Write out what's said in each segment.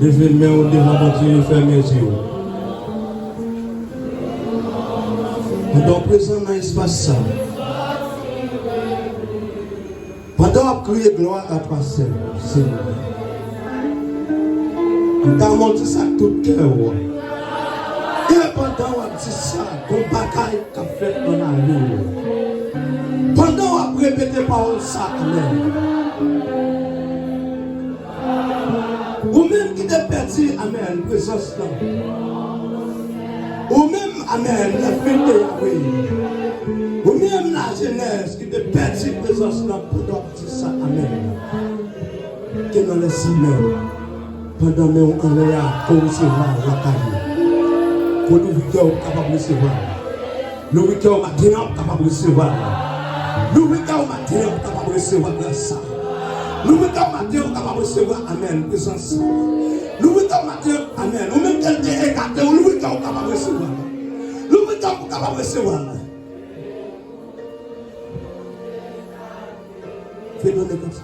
Levez le main devant mon Dieu, fermez les yeux. Nous sommes présents dans l'espace ça. Pendant qu'on crie gloire à toi, Seigneur. Nous avons montré ça tout cœur. Et pendant qu'on dit ça, qu'on bataille qu'a fait dans la vie. Pendant qu'on répète parole ça, amen. Ou même qui te perdu, amen, présence là. Ou même, amen, la fête de Yahweh. Ou même la jeunesse qui te perdu, présence là, pour dire ça, amen. Que nous laissons même, pendant que nous sommes là, pour recevoir la carrière. Pour nous, nous sommes capables de recevoir. Nous sommes capables de recevoir. Nous sommes capables de recevoir ça. Nous mettons matin capable de recevoir amen présence. Nous mettons matin amen. Nous mettons quelqu'un écarté, nous mettons capable de recevoir. Nous mettons capable de recevoir. Fais donner comme ça.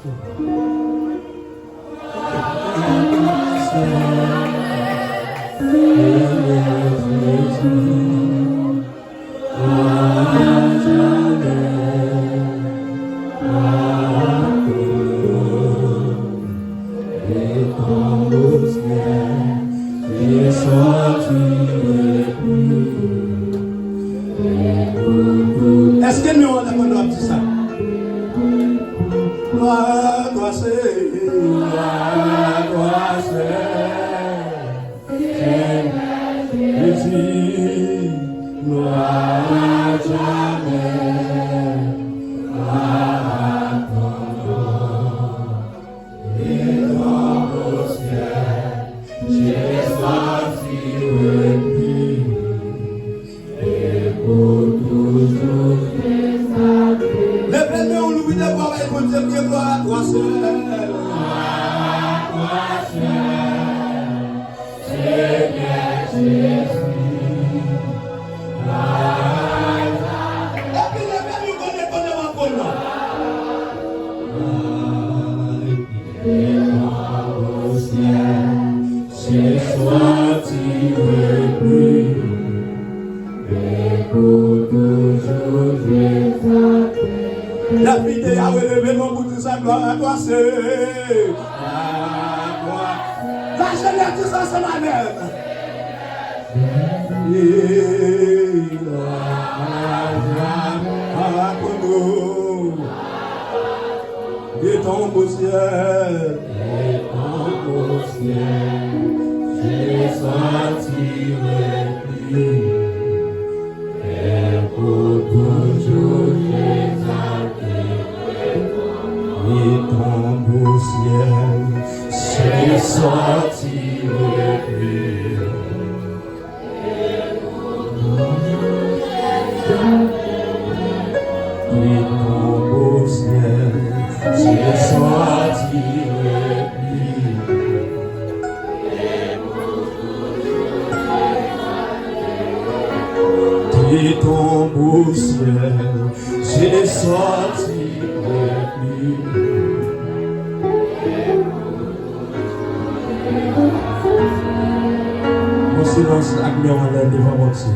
Est-ce que nous on a demandé ça? Gloire, gloire, la vie de Yahweh, levez-nous pour dire sa gloire à toi, c'est la jeunesse de sa semaine. Et ton beau ciel, j'ai senti le prix, et pour toujours et ton beau ciel, j'ai senti le prix. Et ton beau ciel, j'ai senti le prix. Et ton beau ciel, j'ai senti le prix. Mon silence, la en l'air devant mon Dieu.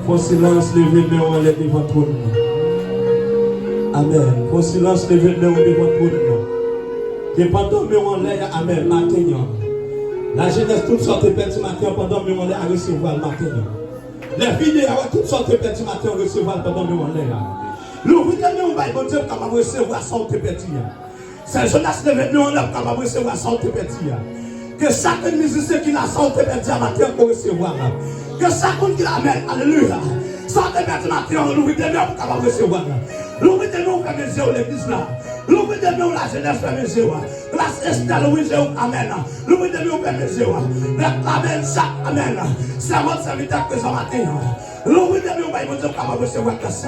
Mon silence, levez le en l'air devant tout le monde. Amen. Mon silence, levez le devant tout le monde. Que pendant que on l'air, amen, matin. La jeunesse, toutes sortes de petits matins, pendant que on l'air à recevoir le matin. Les filles, toutes sortes de petits matins, à recevoir pendant que on l'air. L'ouvrier, on va bon Dieu, capable de recevoir sans te petit. C'est jeunesse, levez le en l'air, capable de recevoir sans te petit. Que chaque musicien qui a santé matin pour recevoir. Que chaque monde qui l'amène, alléluia. Santé matin, l'ouvrier de pour capable de recevoir. L'ouvrier de nous fait mes yeux l'église là. L'ouvrier de nous la jeunesse fait mes yeux. La Estelle, l'ouvrier de nous, amen. L'ouvrier de nous fait mes yeux. Amen, ça, amen. C'est votre serviteur présent matin. L'homme de Dieu, vous êtes capable de recevoir grâce.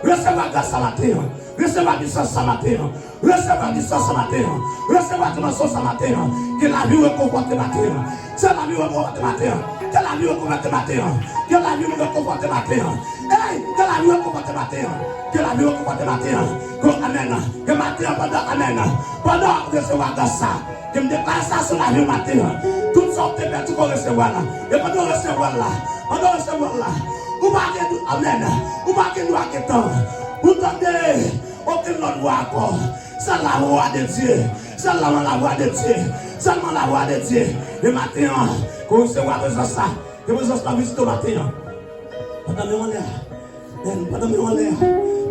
Recevoir grâce à matin. Recevoir du sens à matin. Recevoir du sens à matin. Recevoir du sens à matin. Que la vie réconforte matin. C'est la vie réconforte matin. Que la vie réconforte matin. Que la vie réconforte matin. Hey, que la vie réconforte matin. Que la vie réconforte matin. Que amen. Que matin pendant amen. Pendant recevoir grâce. Que me déclare ça sur la vie matin. Toutes sortes de personnes qu'on recevoir là. Et pendant recevoir là. Pendant recevoir là. Ou pas que nous, amen. Ou pas que nous acquittons. Vous entendez, aucune autre voix encore. C'est la voix de Dieu. Seulement la voix de Dieu. Seulement la voix de Dieu. Le matin, quand vous recevez ça, que vous allez visiter au matin. Pendant mes on l'air. Pendant mes on l'air.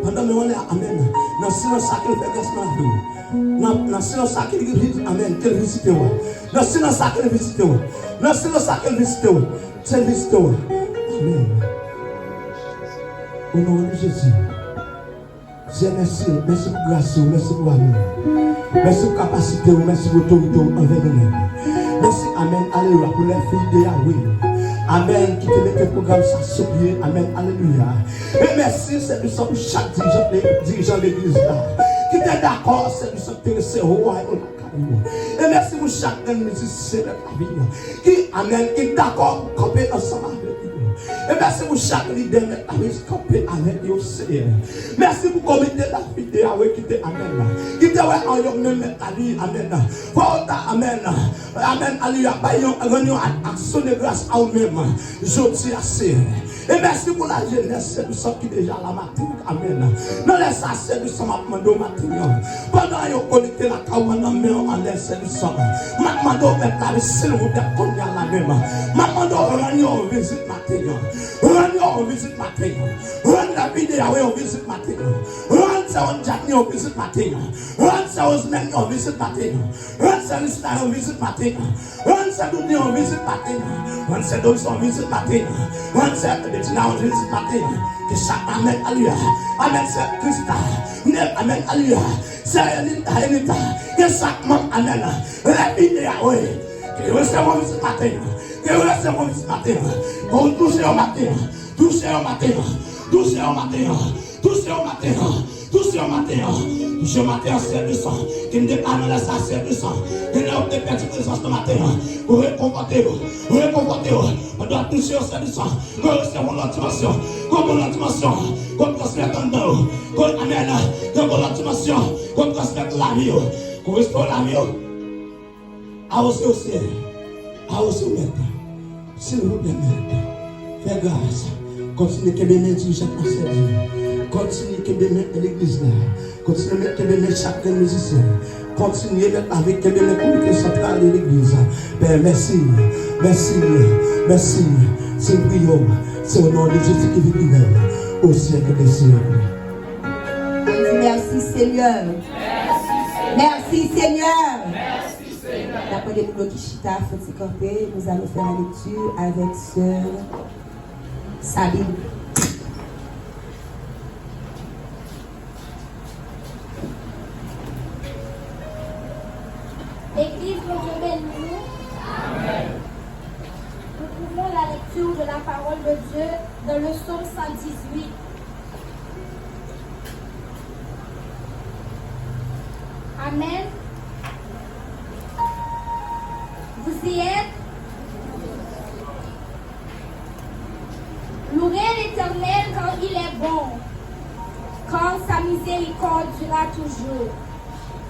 Pendant mes on l'air, amen. Dans le silence, ça qu'il fait grâce à nous. Dans le silence, ça qu'il visite, amen. Qu'il visite. Dans le silence, ça qu'il visite. Dans le silence, ça qu'il visite. C'est visite. Amen. Au nom de Jésus, Dieu merci, merci pour grâce, merci pour amour, merci pour capacité, merci pour autorité envers nous-mêmes. Merci, amen, alléluia, pour les filles de Yahweh. Amen, qui te met le programme ça sur pied, amen, alléluia. Et merci, c'est du sang pour chaque dirigeant de l'église là, qui est d'accord, c'est du sang pour le roi et merci pour chaque musicien de la vie, qui, amen, qui est d'accord pour camper ensemble avec nous. Et merci pour chaque leader de la vie, camper avec nous, Seigneur. Merci pour le comité de la vie de Yahweh qui était amen. Qui était en yon de la vie, amen. Amen. Amen, alléluia. Venons à action de grâce à nous-mêmes. Je dis assez. Et merci pour la jeunesse, nous sommes qui déjà la matin. Amen. Nous laissons assez de son matin. Pendant que vous connectez la caouane, nous laissons du sang. Maintenant, vous mettez la vie, vous mettez la même. Maintenant, vous visite matin. Rendez-vous visite matin. Rendez la vidéo on visite matin. Rendez ça on Jack on visite matin. Rendez ça on Smen on visite matin. Rendez ça Lista on visite matin. Rendez ça Doudou on visite matin. Rendez ça Doudou on visite matin. Rendez ça Bettina on visite matin. Que chaque amen alléluia. Amen c'est Christa. Amen alléluia. C'est Anita. Que chaque membre amen. La vidéo ouais. Que vous recevez visite matin. Que vous recevez visite matin. Pour toucher au matin. Toucher au matin. Toucher au matin. Toucher au matin. Toucher au matin. Toucher au matin, c'est du sang. Qui ne dépanne pas ça, c'est du sang. Qui n'a pas de présence ce matin. Pour réconforter. Réconforter. On doit toucher au c'est du sang. Pour recevoir notre dimension. Comme notre dimension. Comme transmettre en nous. Comme amen. Comme notre dimension. Comme transmettre la vie. Comme restaurer la vie. À aussi au ciel. À aussi au maître. S'il vous plaît, maître. Fais grâce. Continuez à bénir chaque enseignant. Continuez à bénir l'église là. Continuez à bénir chaque musicien. Continuez avec le comité central de l'église. Père, merci. Merci. Merci. C'est le prions. C'est au nom de Jésus qui vit au siècle des siècles. Merci Seigneur. Merci Seigneur. D'après les mots qui chita, faut-il camper, nous allons faire la lecture avec sœur Sabine. L'église de Dieu bénit. Amen. Nous trouvons la lecture de la parole de Dieu dans le psaume 118. Amen. Vous y êtes? Louez l'Éternel quand il est bon, quand sa miséricorde durera toujours.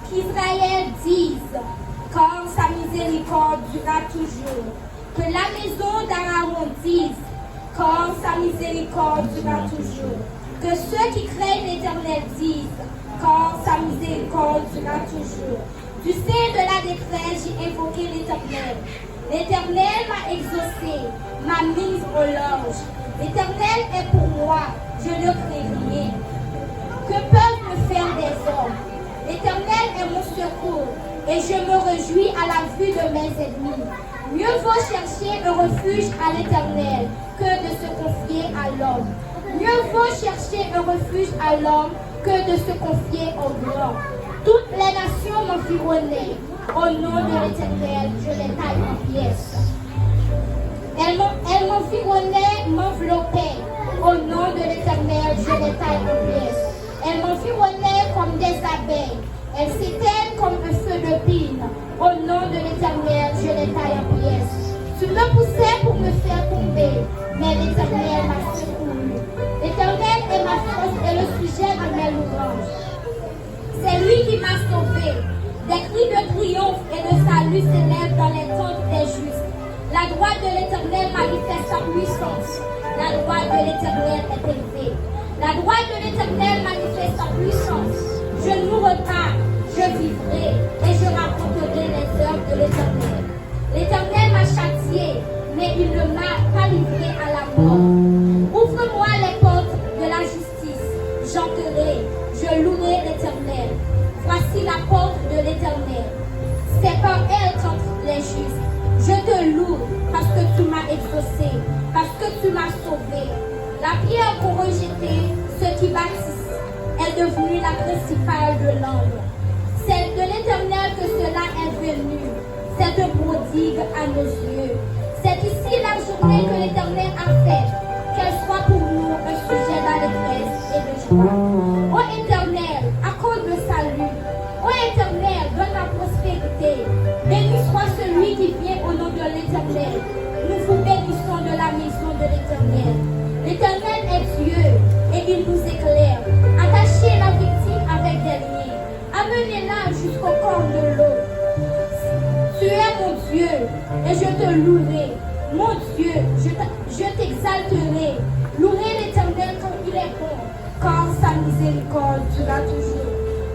Qu'Israël dise, quand sa miséricorde durera toujours. Que la maison d'Aaron dise, quand sa miséricorde durera toujours. Que ceux qui craignent l'Éternel disent, quand sa miséricorde durera toujours. Du sein de la détresse, j'ai invoqué l'Éternel. L'Éternel m'a exaucé, m'a mise au loge. L'Éternel est pour moi, je ne crains rien. Que peuvent me faire des hommes? L'Éternel est mon secours, et je me réjouis à la vue de mes ennemis. Mieux vaut chercher un refuge à l'Éternel que de se confier à l'homme. Mieux vaut chercher un refuge à l'homme que de se confier au grand. Toutes les nations m'environnaient. Au nom de l'Éternel, je les taille en pièces. Elles m'environnait, m'enveloppait. Au nom de l'Éternel, je les taille en pièces. Elles m'environnaient comme des abeilles. Elles s'éteignent comme un feu de pine. Au nom de l'Éternel, je les taille en pièces. Tu me poussais pour me faire tomber, mais l'Éternel m'a secouru. L'Éternel est ma force et le sujet de mes louanges. C'est lui qui m'a sauvé. Des cris de triomphe et de salut s'élèvent dans les tentes des justes. La droite de l'Éternel manifeste sa puissance. La droite de l'Éternel est élevée. La droite de l'Éternel manifeste sa puissance. Je ne mourrai pas, je vivrai et je raconterai les œuvres de l'Éternel. L'Éternel m'a châtié, mais il ne m'a pas livré à la mort. Ouvre-moi les portes de la justice. J'entrerai, je louerai l'Éternel. Voici la porte de l'Éternel. C'est par elle qu'entrent les justes. Je te loue parce que tu m'as exaucé, parce que tu m'as sauvé. La pierre qu'ont rejeté ceux qui bâtissent est devenue la principale de l'ombre. C'est de l'Éternel que cela est venu. C'est de prodigue à nos yeux. C'est ici la journée que l'Éternel a faite. Qu'elle soit pour nous un sujet d'allégresse et de joie. Ô Éternel, accorde le salut. Ô Éternel, donne la prospérité. Béni soit celui qui vient au nom de l'Éternel. Nous vous bénissons de la maison de l'Éternel. L'Éternel est Dieu et il nous éclaire. Attachez la victime avec des liens. Amenez-la jusqu'au corps de l'eau. Tu es mon Dieu et je te louerai. Mon Dieu, je t'exalterai. Louez l'Éternel quand il est bon, quand sa miséricorde durera toujours.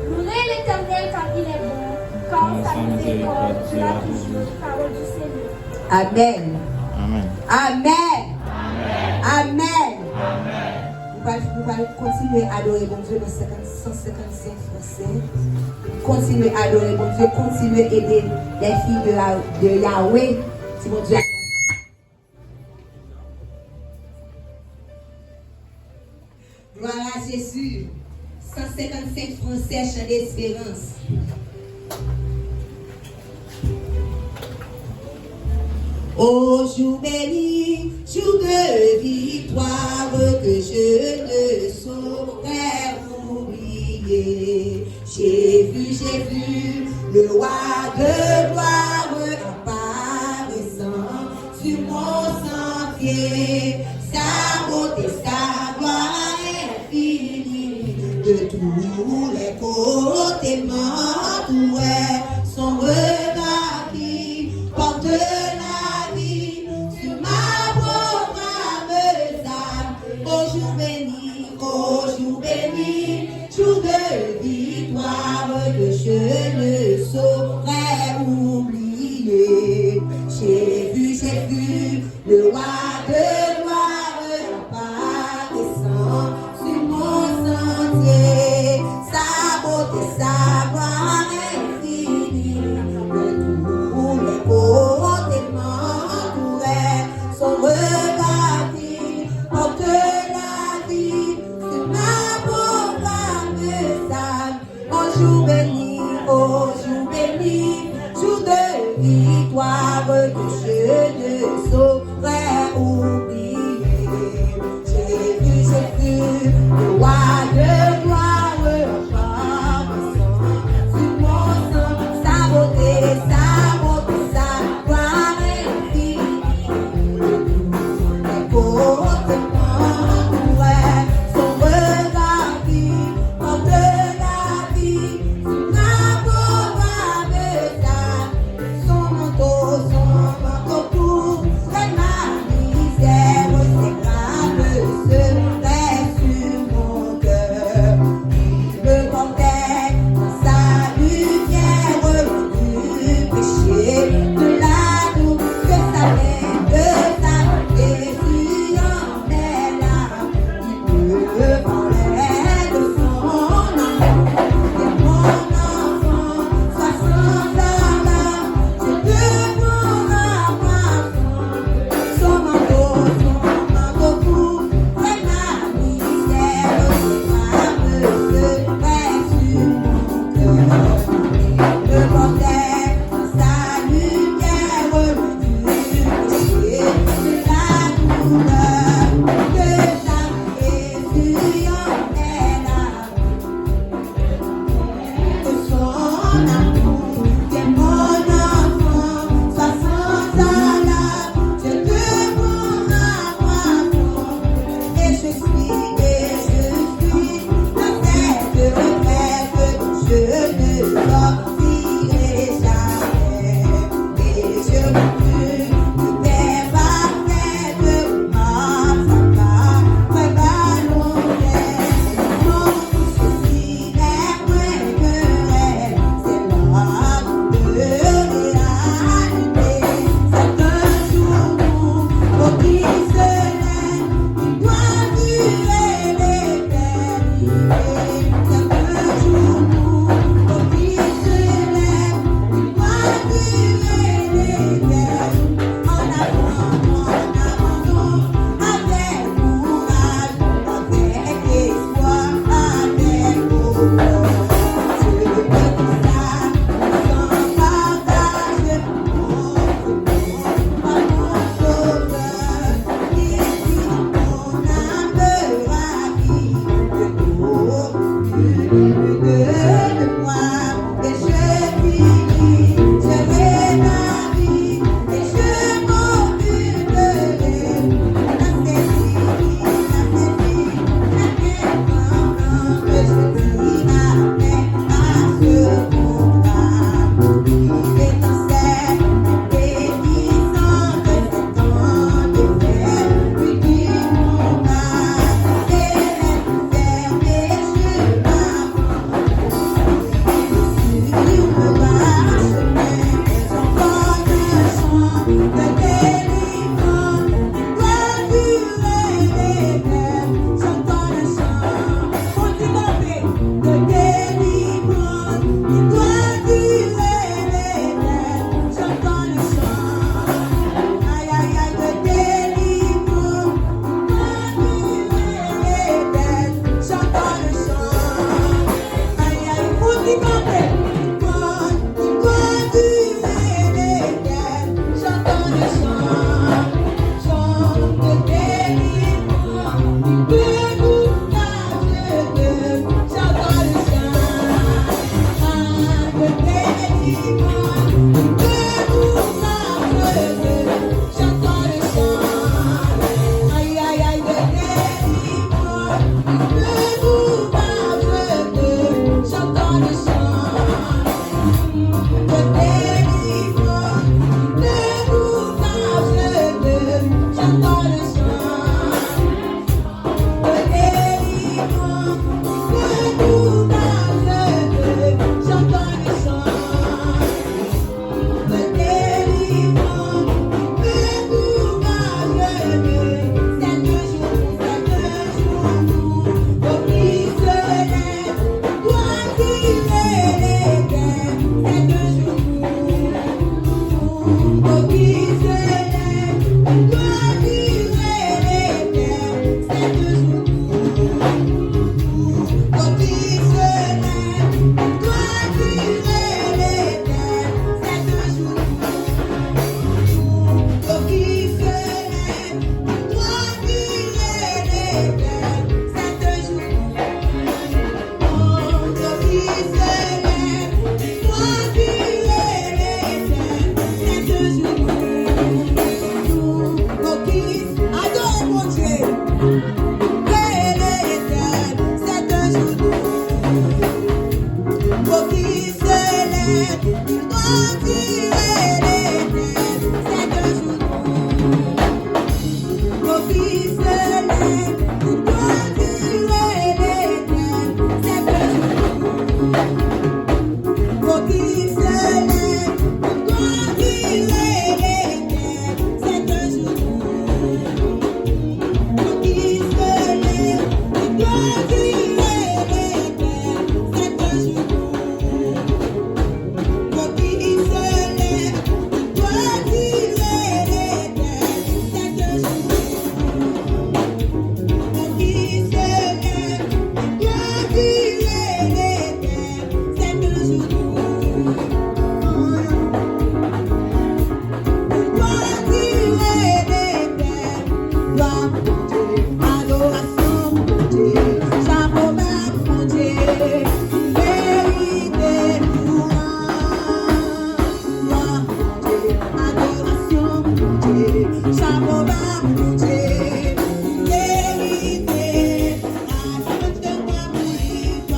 Louez l'Éternel quand il est bon, quand sa miséricorde durera toujours. Parole du Seigneur. Amen. Amen. Amen. Amen. Nous allons continuer à adorer mon Dieu dans 155 versets. Continuez à adorer mon Dieu. Continuez à aider les filles de Yahweh. Si mon Dieu. Gloire à Jésus. 155 Français, chant d'espérance. Ô jour béni, jour de victoire que je ne saurais oublier. J'ai vu le roi de gloire apparaissant sur mon sentier. Sa beauté, sa gloire infinie, de tous les côtés m'entourait. Son regard qui porte la vie sur ma pauvre âme. Ô jour béni, jour de victoire que je ne saurais oublier. J'ai vu le roi de gloire apparaissant sur mon sentier. Sa beauté, sa gloire infinie, de tous les côtés m'entourait. Son regard qui porte la vie sur ma pauvre âme. Ô jour béni, ô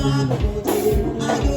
Alléluia.